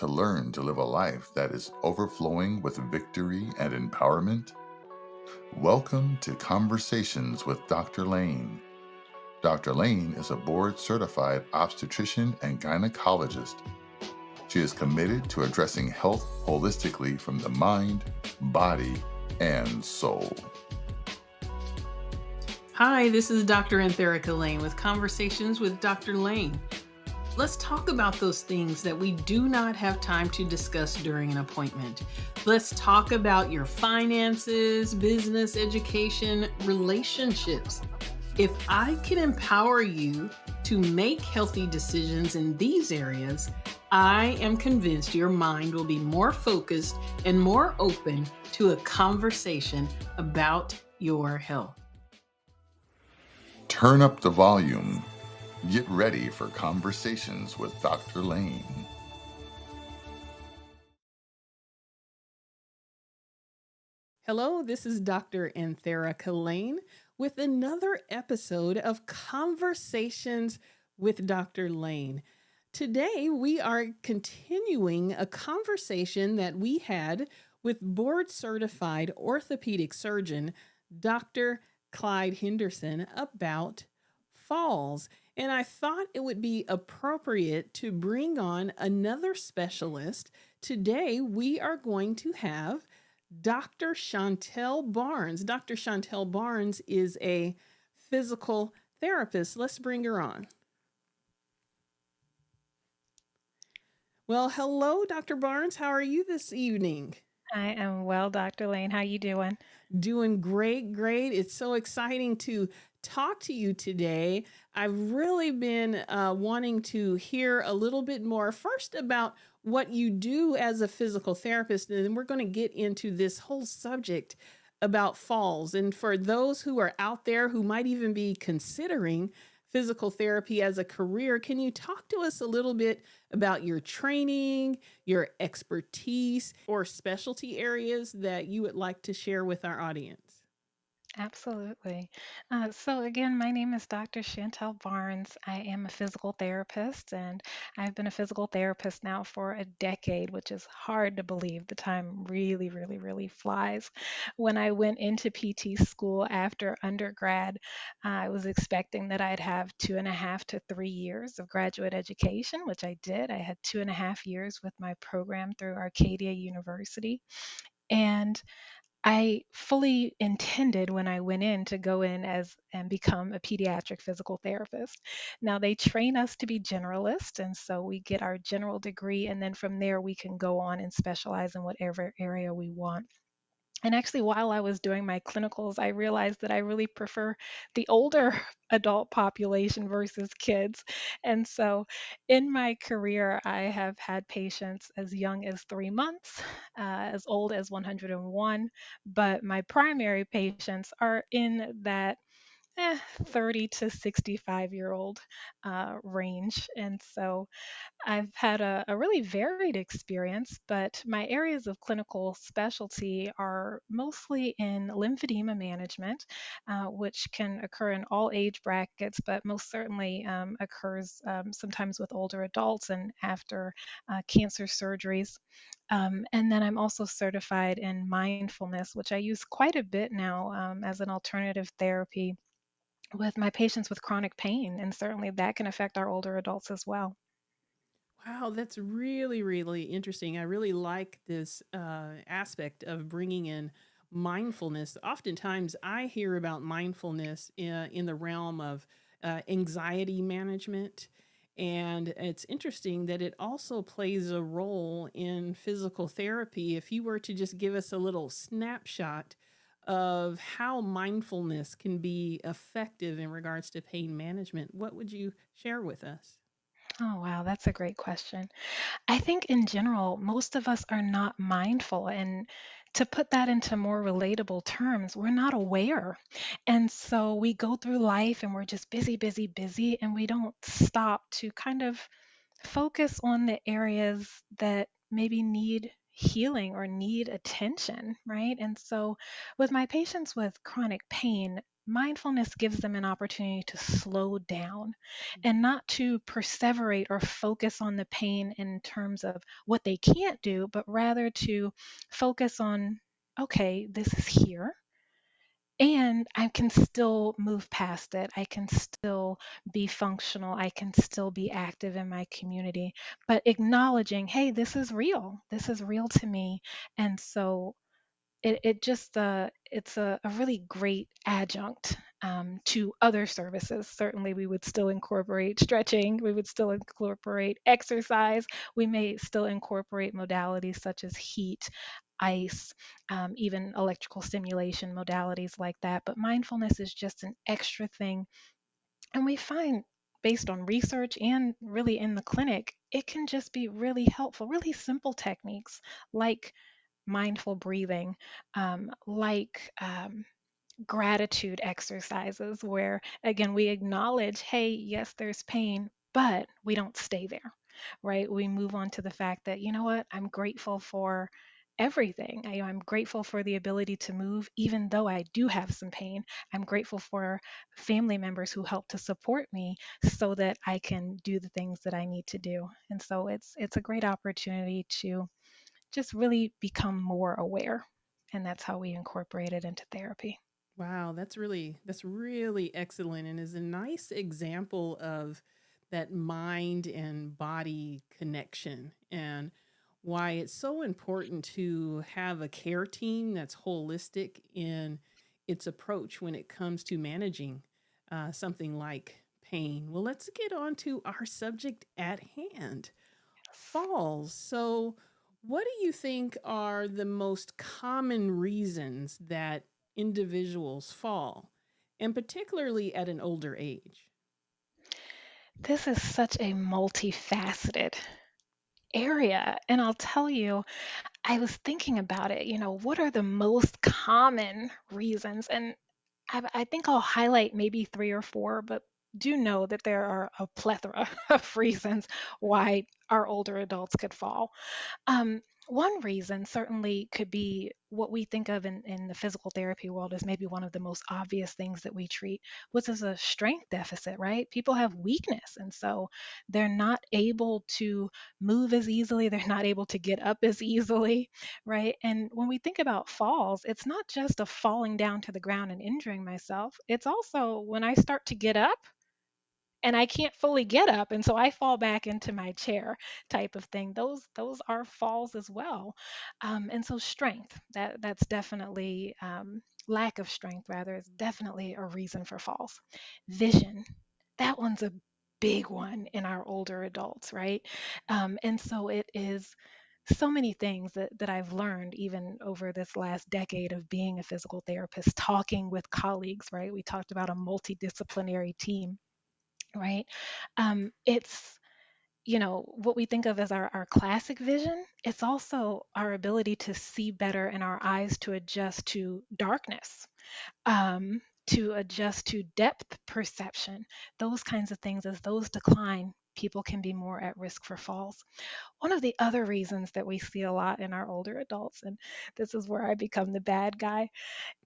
to learn to live a life that is overflowing with victory and empowerment? Welcome to Conversations with Dr. Lane. Dr. Lane is a board certified obstetrician and gynecologist. She is committed to addressing health holistically from the mind, body, and soul. Hi, this is Dr. Antherica Lane with Conversations with Dr. Lane. Let's talk about those things that we do not have time to discuss during an appointment. Let's talk about your finances, business, education, relationships. If I can empower you to make healthy decisions in these areas, I am convinced your mind will be more focused and more open to a conversation about your health. Turn up the volume. Get ready for Conversations with Dr. Lane. Hello, this is Dr. Antherica Lane with another episode of Conversations with Dr. Lane. Today, we are continuing a conversation that we had with board-certified orthopedic surgeon, Dr. Clyde Henderson, about falls. And I thought it would be appropriate to bring on another specialist. Today, we are going to have Dr. Shantel Barnes. Dr. Shantel Barnes is a physical therapist. Let's bring her on. Well, hello, Dr. Barnes. How are you this evening? I am well, Dr. Lane. How you doing? Doing great, great. It's so exciting to talk to you today. I've really been wanting to hear a little bit more first about what you do as a physical therapist, and then we're going to get into this whole subject about falls. And for those who are out there who might even be considering physical therapy as a career, can you talk to us a little bit about your training, your expertise, or specialty areas that you would like to share with our audience? Absolutely. So again, my name is Dr. Shantel Barnes. I am a physical therapist, and I've been a physical therapist now for a decade, which is hard to believe. The time really, really, really flies. When I went into PT school after undergrad, I was expecting that I'd have 2.5 to 3 years of graduate education, which I did. I had 2.5 years with my program through Arcadia University. And I fully intended when I went in to go in as and become a pediatric physical therapist. Now they train us to be generalists, and so we get our general degree, and then from there we can go on and specialize in whatever area we want. And actually, while I was doing my clinicals, I realized that I really prefer the older adult population versus kids. And so in my career, I have had patients as young as 3 months, as old as 101, but my primary patients are in that 30 to 65-year-old range. And so I've had a really varied experience, but my areas of clinical specialty are mostly in lymphedema management, which can occur in all age brackets, but most certainly occurs sometimes with older adults and after cancer surgeries. And then I'm also certified in mindfulness, which I use quite a bit now as an alternative therapy with my patients with chronic pain. And certainly that can affect our older adults as well. Wow, that's really, really interesting. I really like this aspect of bringing in mindfulness. Oftentimes, I hear about mindfulness in the realm of anxiety management. And it's interesting that it also plays a role in physical therapy. If you were to just give us a little snapshot of how mindfulness can be effective in regards to pain management, what would you share with us? Oh, wow, that's a great question. I think in general, most of us are not mindful. And to put that into more relatable terms, we're not aware. And so we go through life and we're just busy, busy, busy, and we don't stop to kind of focus on the areas that maybe need healing or need attention, right? And so with my patients with chronic pain, mindfulness gives them an opportunity to slow down Mhm. and not to perseverate or focus on the pain in terms of what they can't do, but rather to focus on, okay, this is here. And I can still move past it. I can still be functional. I can still be active in my community, but acknowledging, hey, this is real. This is real to me. And so it just it's a really great adjunct to other services. Certainly, we would still incorporate stretching. We would still incorporate exercise. We may still incorporate modalities such as heat, ice, even electrical stimulation modalities like that. But mindfulness is just an extra thing, and we find, based on research and really in the clinic, it can just be really helpful. Really simple techniques like mindful breathing, like gratitude exercises, where again we acknowledge, hey, yes, there's pain, but we don't stay there, right? We move on to the fact that, you know what, I'm grateful for everything. I'm grateful for the ability to move, even though I do have some pain. I'm grateful for family members who help to support me so that I can do the things that I need to do. And so it's a great opportunity to just really become more aware. And that's how we incorporate it into therapy. Wow, that's really excellent and is a nice example of that mind and body connection and why it's so important to have a care team that's holistic in its approach when it comes to managing something like pain. Well, let's get on to our subject at hand, falls. So, what do you think are the most common reasons that individuals fall, and particularly at an older age? This is such a multifaceted area. And I'll tell you, I was thinking about it, what are the most common reasons? And I think I'll highlight maybe three or four, but do know that there are a plethora of reasons why our older adults could fall. One reason certainly could be what we think of in the physical therapy world as maybe one of the most obvious things that we treat, which is a strength deficit, right? People have weakness. And so they're not able to move as easily, they're not able to get up as easily, right? And when we think about falls, it's not just a falling down to the ground and injuring myself, it's also when I start to get up and I can't fully get up, and so I fall back into my chair type of thing. Those are falls as well. And so strength, that's definitely lack of strength rather, is definitely a reason for falls. Vision, that one's a big one in our older adults, right? And so it is so many things that I've learned even over this last decade of being a physical therapist, talking with colleagues, right? We talked about a multidisciplinary team, right? It's, what we think of as our classic vision. It's also our ability to see better and our eyes to adjust to darkness, to adjust to depth perception, those kinds of things. As those decline, people can be more at risk for falls. One of the other reasons that we see a lot in our older adults, and this is where I become the bad guy,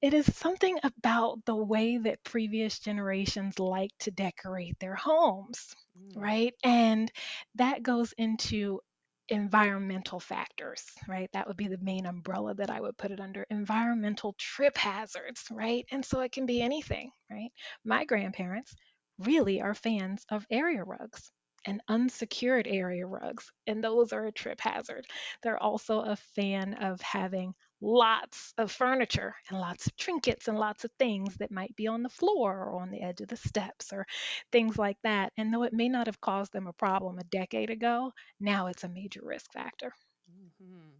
it is something about the way that previous generations like to decorate their homes, Mm. right? And that goes into environmental factors, right? That would be the main umbrella that I would put it under. Environmental trip hazards, right? And so it can be anything, right? My grandparents really are fans of area rugs and unsecured area rugs, and those are a trip hazard. They're also a fan of having lots of furniture and lots of trinkets and lots of things that might be on the floor or on the edge of the steps or things like that. And though it may not have caused them a problem a decade ago, now it's a major risk factor. Mhm.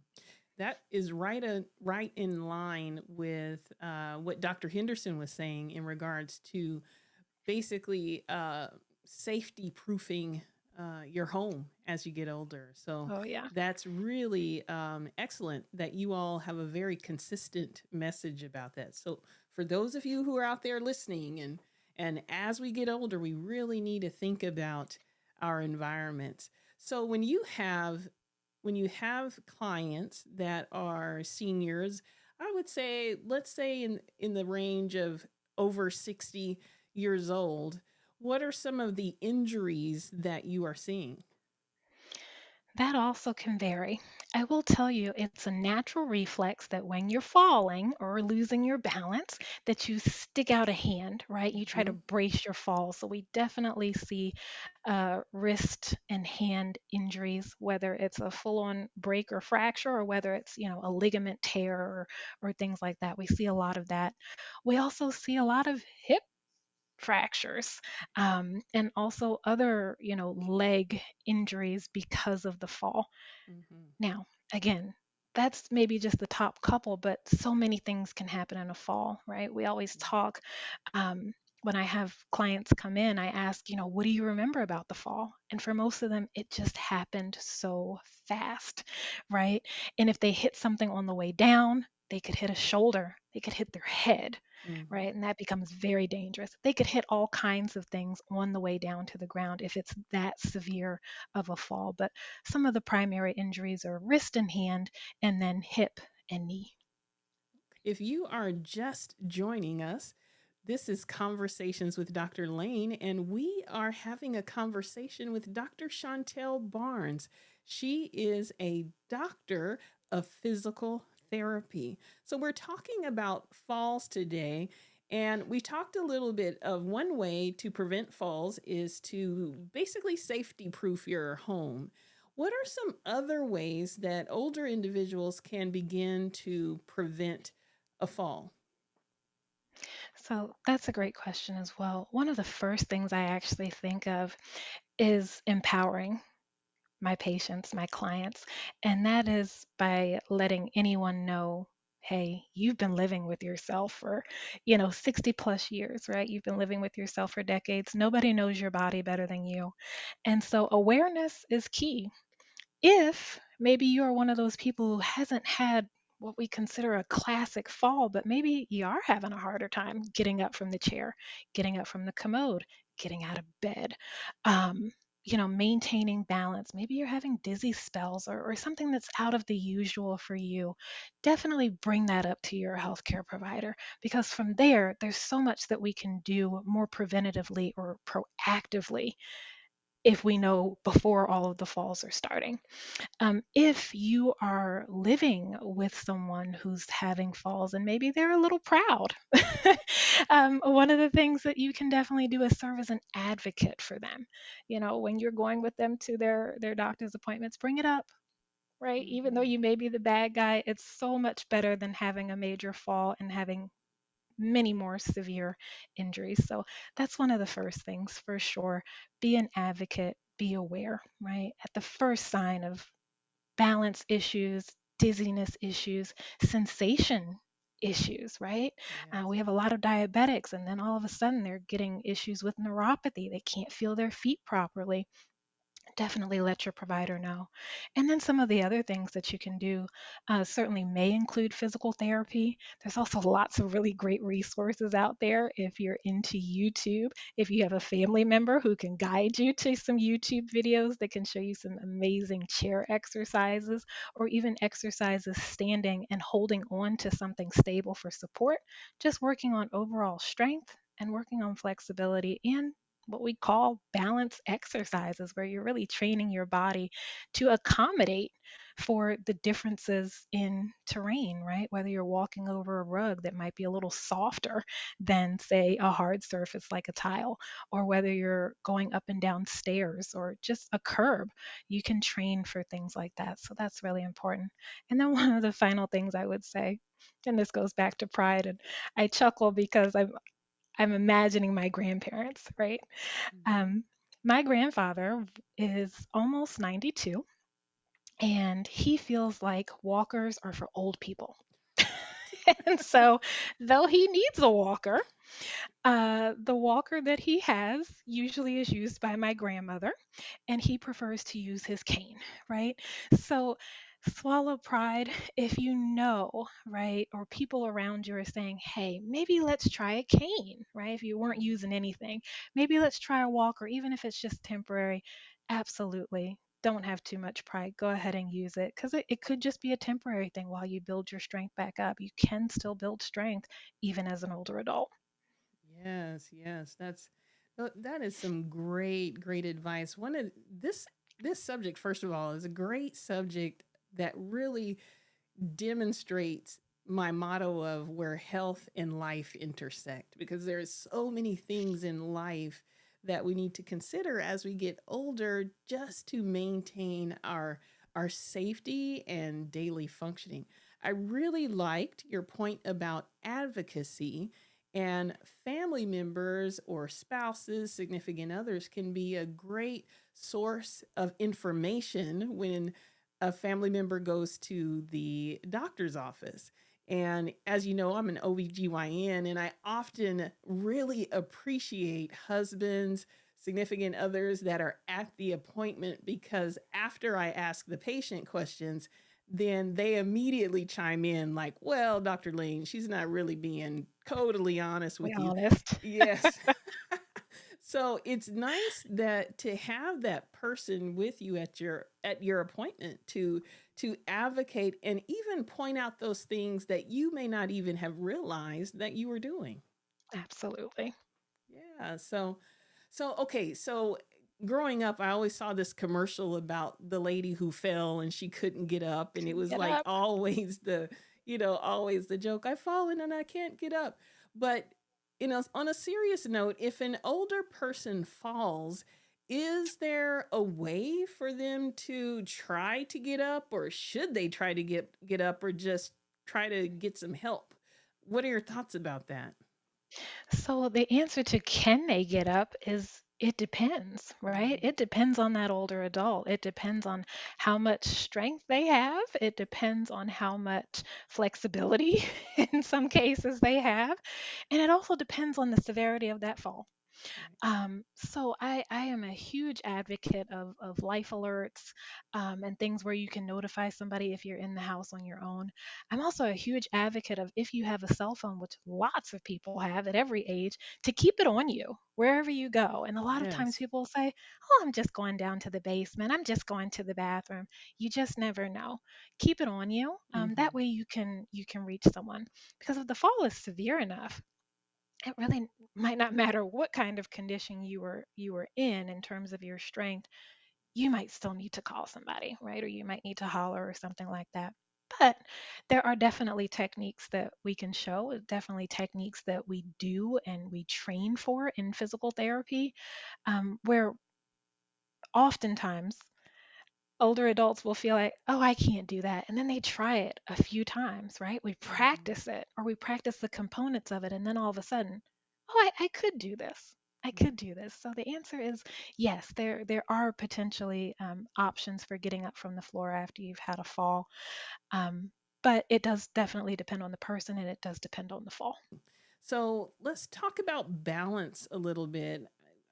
That is right in line with what Dr. Henderson was saying in regards to basically safety proofing your home as you get older. So Oh, yeah. that's really excellent that you all have a very consistent message about that. So for those of you who are out there listening, and as we get older, we really need to think about our environments. So when you have clients that are seniors, I would say, let's say in the range of over 60 years old, what are some of the injuries that you are seeing? That also can vary. I will tell you, it's a natural reflex that when you're falling or losing your balance, that you stick out a hand, right? You try to Hmm. brace your fall. So we definitely see wrist and hand injuries, whether it's a full-on break or fracture, or whether it's a ligament tear or things like that. We see a lot of that. We also see a lot of hip fractures, and also other leg injuries because of the fall. Hmm. Now, again, that's maybe just the top couple, but so many things can happen in a fall, right? We always talk, when I have clients come in, I ask, what do you remember about the fall? And for most of them, it just happened so fast, right? And if they hit something on the way down, they could hit a shoulder, they could hit their head, Hmm. right? And that becomes very dangerous. They could hit all kinds of things on the way down to the ground if it's that severe of a fall. But some of the primary injuries are wrist and hand, and then hip and knee. If you are just joining us, this is Conversations with Dr. Lane, and we are having a conversation with Dr. Shantel Barnes. She is a doctor of physical therapy. So, we're talking about falls today, and we talked a little bit of one way to prevent falls is to basically safety proof your home. What are some other ways that older individuals can begin to prevent a fall? So that's a great question as well. One of the first things I actually think of is empowering my patients, my clients, and that is by letting anyone know, hey, you've been living with yourself for, 60 plus years, right? You've been living with yourself for decades. Nobody knows your body better than you. And so awareness is key. If maybe you're one of those people who hasn't had what we consider a classic fall, but maybe you are having a harder time getting up from the chair, getting up from the commode, getting out of bed, um, maintaining balance. Maybe you're having dizzy spells or something that's out of the usual for you. Definitely bring that up to your healthcare provider because from there, there's so much that we can do more preventatively or proactively if we know before all of the falls are starting. If you are living with someone who's having falls and maybe they're a little proud, one of the things that you can definitely do is serve as an advocate for them. When you're going with them to their doctor's appointments, bring it up. Right? Even though Hmm. you may be the bad guy, it's so much better than having a major fall and having many more severe injuries. So that's one of the first things for sure. Be an advocate, be aware, right? At the first sign of balance issues, dizziness issues, sensation issues, right? Yes. We have a lot of diabetics, and then all of a sudden they're getting issues with neuropathy. They can't feel their feet properly. Definitely let your provider know. And then some of the other things that you can do certainly may include physical therapy. There's also lots of really great resources out there if you're into YouTube. If you have a family member who can guide you to some YouTube videos that can show you some amazing chair exercises or even exercises standing and holding on to something stable for support, just working on overall strength and working on flexibility and what we call balance exercises, where you're really training your body to accommodate for the differences in terrain, right? Whether you're walking over a rug that might be a little softer than, say, a hard surface like a tile, or whether you're going up and down stairs or just a curb, you can train for things like that. So that's really important. And then one of the final things I would say, and this goes back to pride, and I chuckle because I'm imagining my grandparents, right? Hmm. Um, my grandfather is almost 92, and he feels like walkers are for old people. And so, though he needs a walker, the walker that he has usually is used by my grandmother, and he prefers to use his cane, right? So swallow pride if you know, right? Or people around you are saying, hey, maybe let's try a cane, right? If you weren't using anything, maybe let's try a walker, even if it's just temporary. Absolutely. Don't have too much pride. Go ahead and use it because it could just be a temporary thing while you build your strength back up. You can still build strength even as an older adult. Yes, yes, that is some great advice. One of this subject, first of all, is a great subject that really demonstrates my motto of where health and life intersect, because there's so many things in life that we need to consider as we get older just to maintain our safety and daily functioning. I really liked your point about advocacy, and family members or spouses, significant others can be a great source of information when a family member goes to the doctor's office. And as you know, I'm an OBGYN, and I often really appreciate husbands, significant others that are at the appointment, because after I ask the patient questions, then they immediately chime in like, well, Dr. Lane, she's not really being totally honest Be with you. honest. Yes. So it's nice that to have that person with you at your appointment to advocate and even point out those things that you may not even have realized that you were doing. Absolutely. Yeah. So okay, so growing up I always saw this commercial about the lady who fell and she couldn't get up, and it Couldn't was get like up. always the, always the joke, I've fallen and I can't get up. But on a serious note, if an older person falls, is there a way for them to try to get up, or should they try to get up, or just try to get some help? What are your thoughts about that? So the answer to can they get up is it depends, right? Mhm. It depends on that older adult. It depends on how much strength they have. It depends on how much flexibility in some cases they have. And it also depends on the severity of that fall. Right. So I am a huge advocate of life alerts and things where you can notify somebody if you're in the house on your own. I'm also a huge advocate of if you have a cell phone, which lots of people have at every age, to keep it on you wherever you go. And a lot of times Yes. people will say, "Oh, I'm just going down to the basement. I'm just going to the bathroom." You just never know. Keep it on you. That Mhm. way you can reach someone. Because if the fall is severe enough, it really might not matter what kind of condition you were in terms of your strength. You might still need to call somebody, right? Or you might need to holler or something like that. But there are definitely techniques that we can show, definitely techniques that we do and we train for in physical therapy, where oftentimes older adults will feel like, oh, I can't do that. And then they try it a few times, right? We Mhm. practice it or we practice the components of it. And then all of a sudden, oh, I could do this. I could do this. So the answer is yes, there are potentially options for getting up from the floor after you've had a fall. Um, but it does definitely depend on the person and it does depend on the fall. So let's talk about balance a little bit.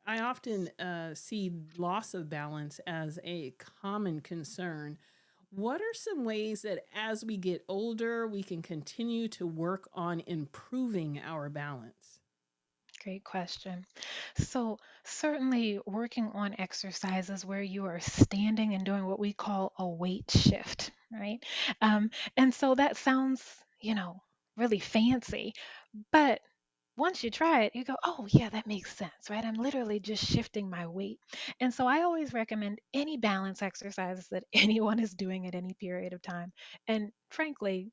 I often see loss of balance as a common concern. What are some ways that as we get older, we can continue to work on improving our balance? Great question. So, certainly working on exercises where you are standing and doing what we call a weight shift, right? And so that sounds, really fancy, but once you try it, you go, oh, yeah, that makes sense, right? I'm literally just shifting my weight. And so I always recommend any balance exercises that anyone is doing at any period of time. And frankly,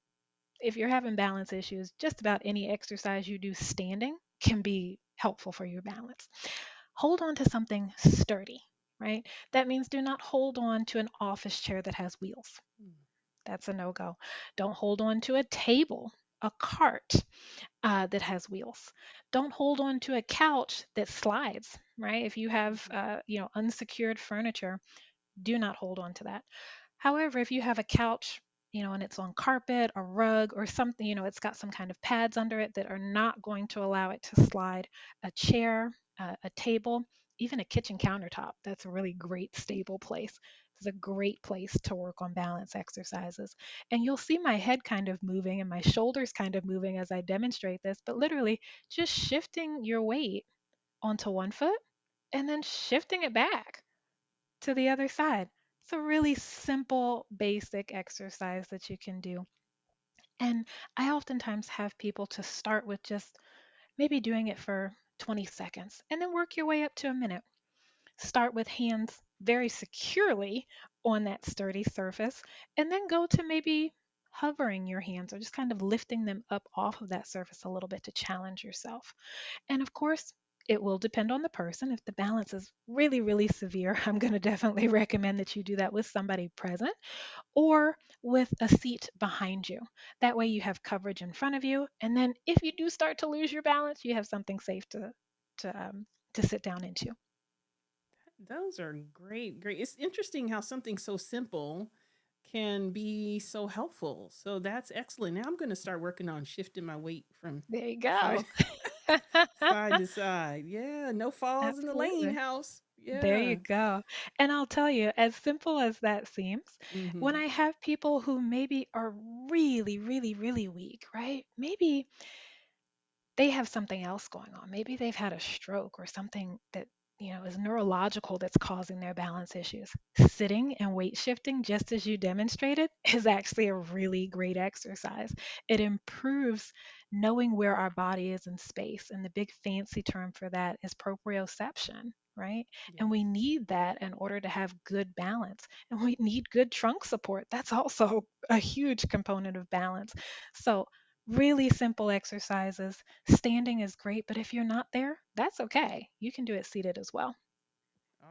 if you're having balance issues, just about any exercise you do standing can be helpful for your balance. Hold on to something sturdy, right? That means do not hold on to an office chair that has wheels. Mm. That's a no go. Don't hold on to a table, a cart that has wheels. Don't hold on to a couch that slides, right? If you have, Mhm. unsecured furniture, do not hold on to that. However, if you have a couch, and it's on carpet, a rug, or something, it's got some kind of pads under it that are not going to allow it to slide, a chair, a table, even a kitchen countertop, that's a really great stable place. It's a great place to work on balance exercises. And you'll see my head kind of moving and my shoulders kind of moving as I demonstrate this, but literally just shifting your weight onto one foot and then shifting it back to the other side. It's a really simple, basic exercise that you can do. And I oftentimes have people to start with just maybe doing it for 20 seconds, and then work your way up to a minute. Start with hands very securely on that sturdy surface, and then go to maybe hovering your hands or just kind of lifting them up off of that surface a little bit to challenge yourself. And of course, it will depend on the person. If the balance is really, really severe, I'm going to definitely recommend that you do that with somebody present or with a seat behind you. That way you have coverage in front of you. And then if you do start to lose your balance, you have something safe to to sit down into. Those are great, great. It's interesting how something so simple can be so helpful. So that's excellent. Now I'm going to start working on shifting my weight from There you side go. side to side. Yeah, no falls in the lane Absolutely. house. There you Yeah. go. And I'll tell you, as simple as that seems, when Mhm. I have people who maybe are really, really, really weak, right? Maybe they have something else going on. Maybe they've had a stroke or something that, is neurological that's causing their balance issues. Sitting and weight shifting, just as you demonstrated, is actually a really great exercise. It improves knowing where our body is in space. And the big fancy term for that is proprioception, right? And Yes. we need that in order to have good balance. And we need good trunk support. That's also a huge component of balance. So, really simple exercises. Standing is great, but if you're not there, that's okay. You can do it seated as well.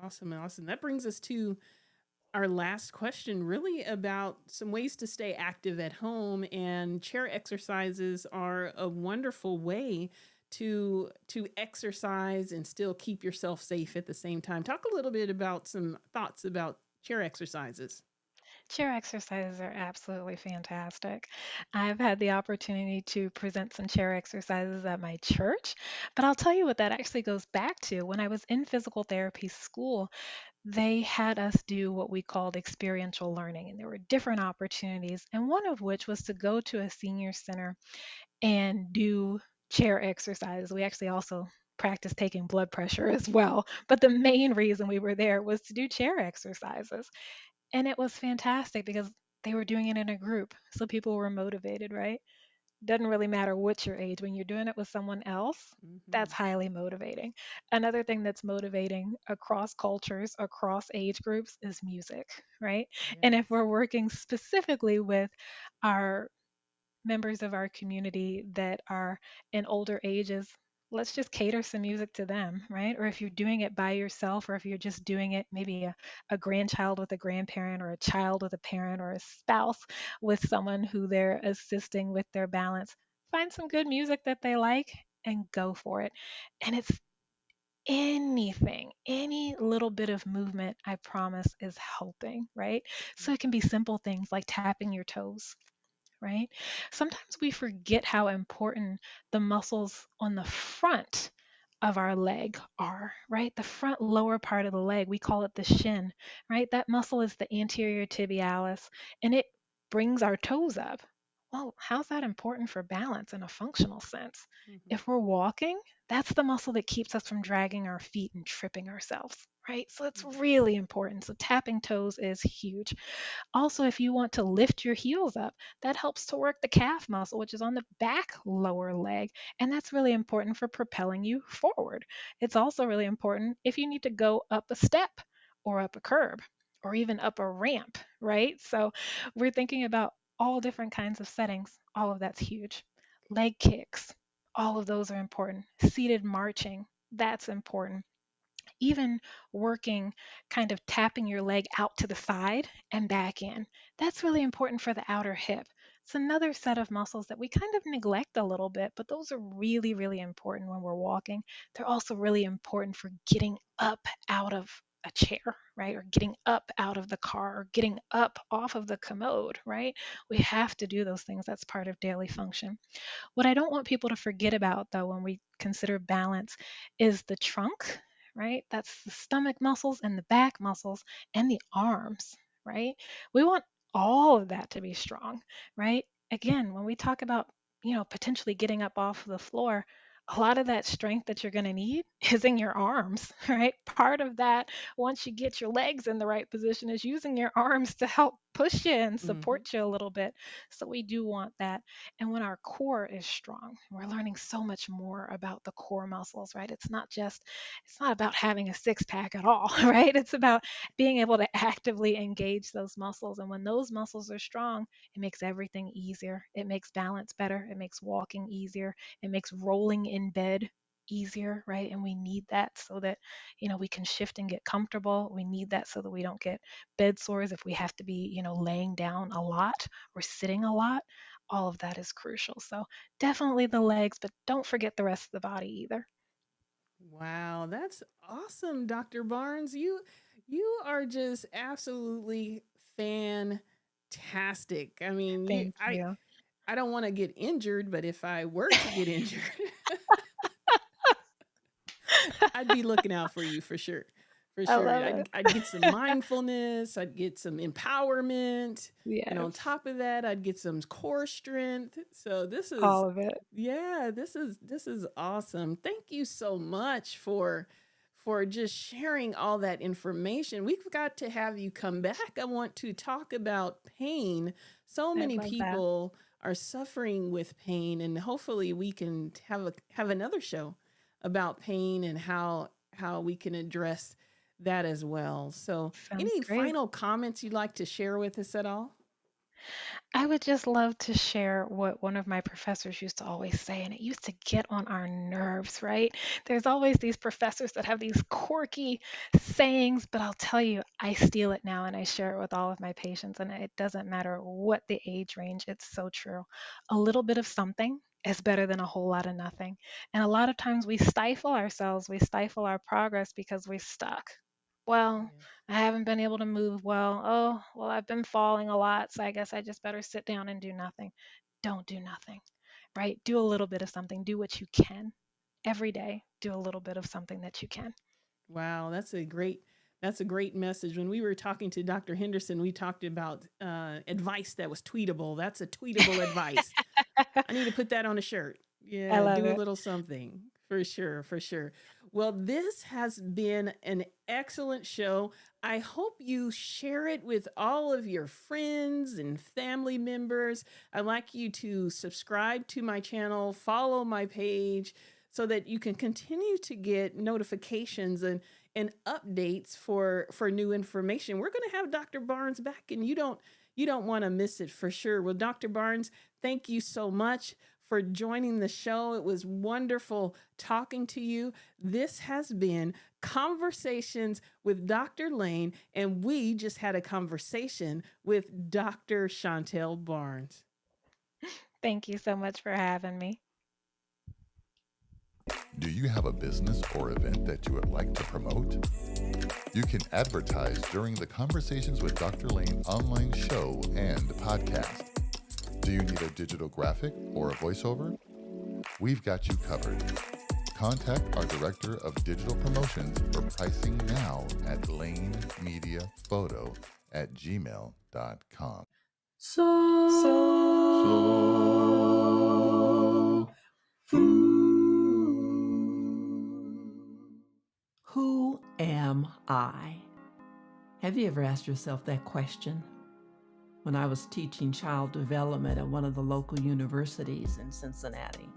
Awesome. Awesome. That brings us to our last question, really about some ways to stay active at home, and chair exercises are a wonderful way to exercise and still keep yourself safe at the same time. Talk a little bit about some thoughts about chair exercises. Chair exercises are absolutely fantastic. I've had the opportunity to present some chair exercises at my church, but I'll tell you what that actually goes back to. When I was in physical therapy school, they had us do what we called experiential learning, and there were different opportunities, and one of which was to go to a senior center and do chair exercises. We actually also practiced taking blood pressure as well. But the main reason we were there was to do chair exercises. And it was fantastic because they were doing it in a group. So people were motivated, right? Doesn't really matter what your age. When you're doing it with someone else, that's Hmm. highly motivating. Another thing that's motivating across cultures, across age groups is music, right? And if Yes. we're working specifically with our members of our community that are in older ages, let's just cater some music to them, right? Or if you're doing it by yourself, or if you're just doing it, maybe a grandchild with a grandparent, or a child with a parent, or a spouse with someone who they're assisting with their balance, find some good music that they like and go for it. And it's anything, any little bit of movement, I promise, is helping, right? So it can be simple things like tapping your toes, right? Sometimes we forget how important the muscles on the front of our leg are, right? The front lower part of the leg, we call it the shin, right? That muscle is the anterior tibialis, and it brings our toes up. Well, how's that important for balance in a functional sense? Hmm. If we're walking, that's the muscle that keeps us from dragging our feet and tripping ourselves, right? So it's really important. So tapping toes is huge. Also, if you want to lift your heels up, that helps to work the calf muscle, which is on the back lower leg. And that's really important for propelling you forward. It's also really important if you need to go up a step or up a curb or even up a ramp, right? So we're thinking about all different kinds of settings. All of that's huge. Leg kicks, all of those are important. Seated marching, that's important. Even working, kind of tapping your leg out to the side and back in. That's really important for the outer hip. It's another set of muscles that we kind of neglect a little bit, but those are really, really important when we're walking. They're also really important for getting up out of a chair, right? Or getting up out of the car or getting up off of the commode, right? We have to do those things. That's part of daily function. What I don't want people to forget about, though, when we consider balance is the trunk, right? That's the stomach muscles and the back muscles and the arms, right? We want all of that to be strong, right? Again, when we talk about, potentially getting up off the floor, a lot of that strength that you're going to need is in your arms, right? Part of that, once you get your legs in the right position, is using your arms to help push you and Hmm. support you a little bit. So we do want that. And when our core is strong, we're learning so much more about the core muscles, right? It's not about having a six pack at all, right? It's about being able to actively engage those muscles. And when those muscles are strong, it makes everything easier. It makes balance better. It makes walking easier. It makes rolling in bed easier, right? And we need that so that, we can shift and get comfortable. We need that so that we don't get bed sores if we have to be, laying down a lot or sitting a lot. All of that is crucial. So definitely the legs, but don't forget the rest of the body either. Wow, that's awesome, Dr. Barnes. You are just absolutely fantastic. I mean, Thank you. I don't want to get injured, but if I were to get injured, I'd be looking out for you for sure. For I sure. love it. I'd get some mindfulness, I'd get some empowerment, and on Yes, top of that, I'd get some core strength. So this is all of it. yeah, this is awesome. Thank you so much for just sharing all that information. We've got to have you come back. I want to talk about pain. So I many love that. people are suffering with pain, and hopefully we can have another show about pain and how we can address that as well. So, Sounds any great. final comments you'd like to share with us at all? I would just love to share what one of my professors used to always say, and it used to get on our nerves, right? There's always these professors that have these quirky sayings, but I'll tell you, I steal it now and I share it with all of my patients, and it doesn't matter what the age range, it's so true. A little bit of something is better than a whole lot of nothing. And a lot of times we stifle ourselves, we stifle our progress because we're stuck. Well, Yes. I haven't been able to move well. Oh, well, I've been falling a lot, so I guess I just better sit down and do nothing. Don't do nothing, right? Do a little bit of something. Do what you can every day. Do a little bit of something that you can. Wow, that's a great message. When we were talking to Dr. Henderson, we talked about advice that was tweetable. That's a tweetable advice. I need to put that on a shirt. I Yeah, love do a it. little something for sure, for sure. Well, this has been an excellent show. I hope you share it with all of your friends and family members. I'd like you to subscribe to my channel, follow my page so that you can continue to get notifications and updates for new information. We're going to have Dr. Barnes back and you don't want to miss it for sure. Well, Dr. Barnes, thank you so much for joining the show. It was wonderful talking to you. This has been Conversations with Dr. Lane, and we just had a conversation with Dr. Shantel Barnes. Thank you so much for having me. Do you have a business or event that you would like to promote? You can advertise during the Conversations with Dr. Lane online show and podcast. Do you need a digital graphic or a voiceover? We've got you covered. Contact our Director of Digital Promotions for pricing now at lanemediaphoto@gmail.com. So, who am I? Have you ever asked yourself that question? When I was teaching child development at one of the local universities in Cincinnati,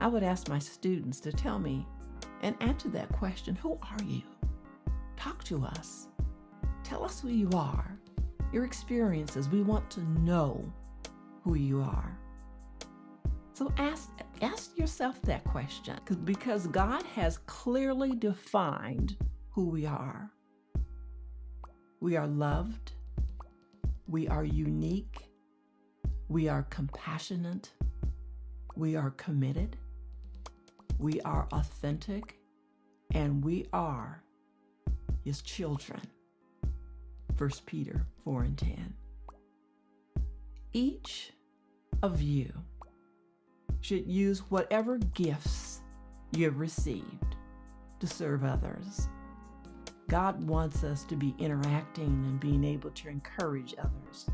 I would ask my students to tell me and answer that question, who are you? Talk to us. Tell us who you are, your experiences. We want to know who you are. So ask yourself that question, because God has clearly defined who we are. We are loved. We are unique. We are compassionate. We are committed. We are authentic. And we are His children. 1 Peter 4:10. Each of you should use whatever gifts you have received to serve others. God wants us to be interacting and being able to encourage others.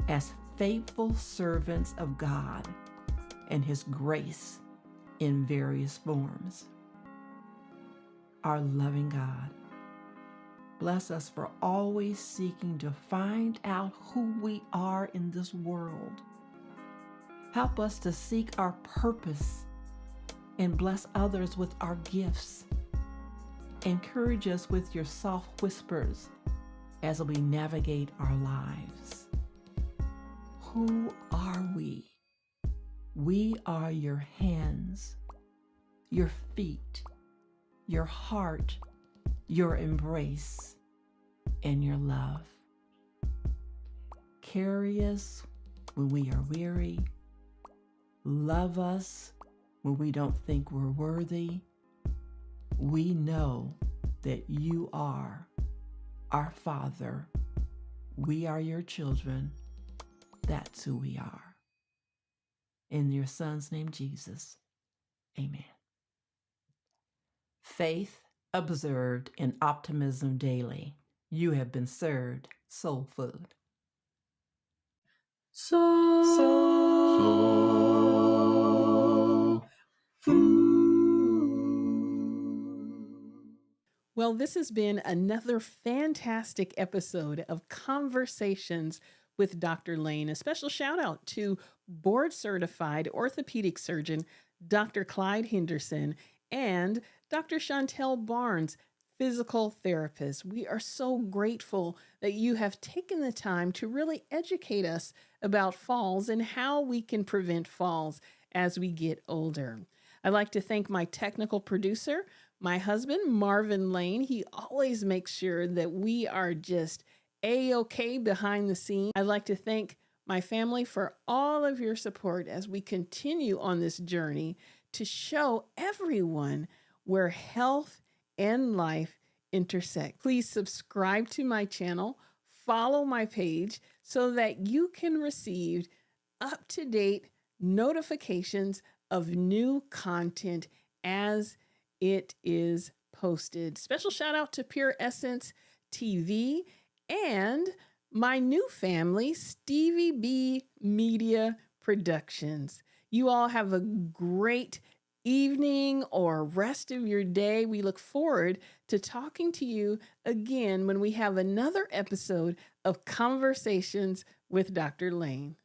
As faithful servants of God and His grace in various forms. Our loving God Bless us for always seeking to find out who we are in this world. Help us to seek our purpose and bless others with our gifts. Encourage us with your soft whispers as we navigate our lives. Who are we? We are your hands, your feet, your heart, your embrace, and your love. Carry us when we are weary. Love us when we don't think we're worthy. We know that you are our Father. We are your children. That's who we are. In your Son's name, Jesus. Amen. Faith observed and optimism daily. You have been served soul food. Soul food. Well, this has been another fantastic episode of Conversations with Dr. Lane. A special shout out to board certified orthopedic surgeon Dr. Clyde Henderson and Dr. Shantel Barnes, physical therapist. We are so grateful that you have taken the time to really educate us about falls and how we can prevent falls as we get older. I'd like to thank my technical producer, my husband, Marvin Lane. He always makes sure that we are just A-OK behind the scenes. I'd like to thank my family for all of your support as we continue on this journey to show everyone where health and life intersect. Please subscribe to my channel, follow my page so that you can receive up-to-date notifications of new content as it is posted. Special shout out to Pure Essence TV and my new family, Stevie B Media Productions. You all have a great evening or rest of your day. We look forward to talking to you again when we have another episode of Conversations with Dr. Lane.